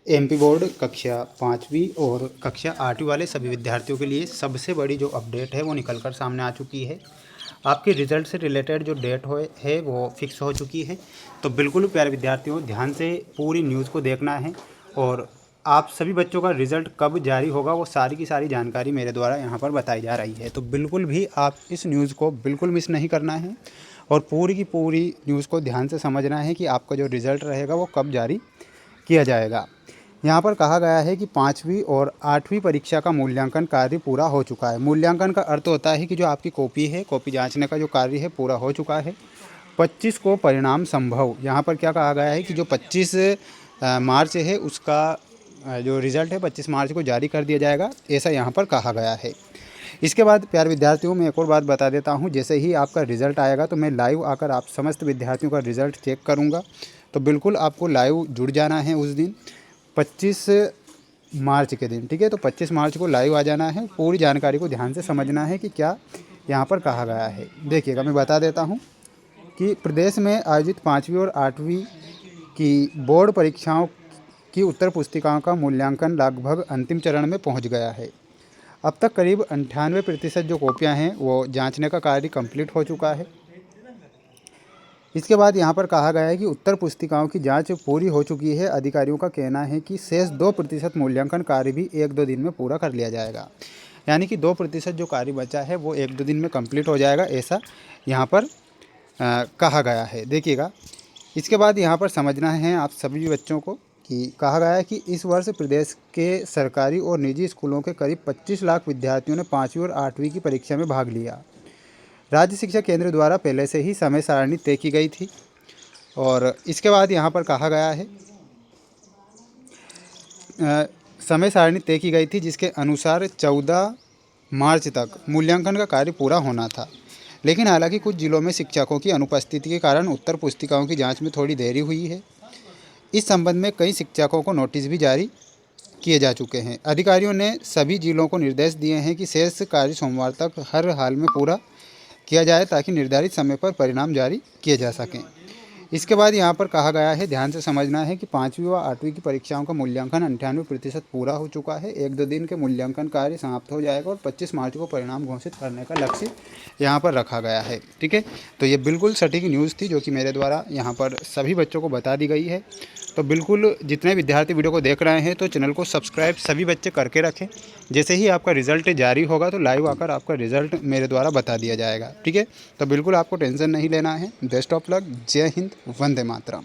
MP board कक्षा 5वीं और कक्षा 8वीं वाले सभी विद्यार्थियों के लिए सबसे बड़ी जो अपडेट है वो निकल कर सामने आ चुकी है। आपके रिज़ल्ट से रिलेटेड जो डेट है वो फिक्स हो चुकी है। तो बिल्कुल प्यारे विद्यार्थियों, ध्यान से पूरी न्यूज़ को देखना है और आप सभी बच्चों का रिज़ल्ट कब जारी होगा वो सारी की सारी जानकारी मेरे द्वारा यहाँ पर बताई जा रही है। तो बिल्कुल भी आप इस न्यूज़ को बिल्कुल मिस नहीं करना है और पूरी की पूरी न्यूज़ को ध्यान से समझना है कि आपका जो रिज़ल्ट रहेगा वो कब जारी किया जाएगा। यहाँ पर कहा गया है कि 5वीं और 8वीं परीक्षा का मूल्यांकन कार्य पूरा हो चुका है। मूल्यांकन का अर्थ होता है कि जो आपकी कॉपी है, कॉपी जांचने का जो कार्य है पूरा हो चुका है। 25 को परिणाम संभव, यहाँ पर क्या कहा गया है कि जो 25 मार्च है उसका जो रिज़ल्ट है 25 मार्च को जारी कर दिया जाएगा, ऐसा यहाँ पर कहा गया है। इसके बाद प्यारे विद्यार्थियों, मैं एक और बात बता देता हूँ, जैसे ही आपका रिज़ल्ट आएगा तो मैं लाइव आकर आप समस्त विद्यार्थियों का रिज़ल्ट चेक करूँगा। तो बिल्कुल आपको लाइव जुड़ जाना है उस दिन 25 मार्च के दिन, ठीक है। तो 25 मार्च को लाइव आ जाना है, पूरी जानकारी को ध्यान से समझना है कि क्या यहाँ पर कहा गया है। देखिएगा, मैं बता देता हूँ कि प्रदेश में आयोजित 5वीं और 8वीं की बोर्ड परीक्षाओं की उत्तर पुस्तिकाओं का मूल्यांकन लगभग अंतिम चरण में पहुँच गया है। अब तक करीब 98% जो कॉपियाँ हैं वो जांचने का कार्य कंप्लीट हो चुका है। इसके बाद यहाँ पर कहा गया है कि उत्तर पुस्तिकाओं की जांच पूरी हो चुकी है। अधिकारियों का कहना है कि शेष 2% मूल्यांकन कार्य भी 1-2 दिन में पूरा कर लिया जाएगा। यानी कि 2% जो कार्य बचा है वो 1-2 दिन में कंप्लीट हो जाएगा, ऐसा यहाँ पर कहा गया है। देखिएगा, इसके बाद यहाँ पर समझना है आप सभी बच्चों को कि कहा गया है कि इस वर्ष प्रदेश के सरकारी और निजी स्कूलों के करीब 25 लाख विद्यार्थियों ने 5वीं और 8वीं की परीक्षा में भाग लिया। राज्य शिक्षा केंद्र द्वारा पहले से ही समय सारणी तय की गई थी और इसके बाद यहाँ पर कहा गया है समय सारणी तय की गई थी जिसके अनुसार 14 मार्च तक मूल्यांकन का कार्य पूरा होना था। लेकिन हालांकि कुछ जिलों में शिक्षकों की अनुपस्थिति के कारण उत्तर पुस्तिकाओं की जांच में थोड़ी देरी हुई है। इस संबंध में कई शिक्षकों को नोटिस भी जारी किए जा चुके हैं। अधिकारियों ने सभी जिलों को निर्देश दिए हैं कि शेष कार्य सोमवार तक हर हाल में पूरा किया जाए ताकि निर्धारित समय पर परिणाम जारी किए जा सकें। इसके बाद यहाँ पर कहा गया है, ध्यान से समझना है कि 5वीं व 8वीं की परीक्षाओं का मूल्यांकन 98% पूरा हो चुका है। 1-2 दिन के मूल्यांकन कार्य समाप्त हो जाएगा और 25 मार्च को परिणाम घोषित करने का लक्ष्य यहाँ पर रखा गया है, ठीक है। तो ये बिल्कुल सटीक न्यूज़ थी जो कि मेरे द्वारा यहाँ पर सभी बच्चों को बता दी गई है। तो बिल्कुल जितने विद्यार्थी वीडियो को देख रहे हैं तो चैनल को सब्सक्राइब सभी बच्चे करके रखें। जैसे ही आपका रिज़ल्ट जारी होगा तो लाइव आकर आपका रिज़ल्ट मेरे द्वारा बता दिया जाएगा, ठीक है। तो बिल्कुल आपको टेंशन नहीं लेना है। Best of luck. जय हिंद, वंदे मातरम।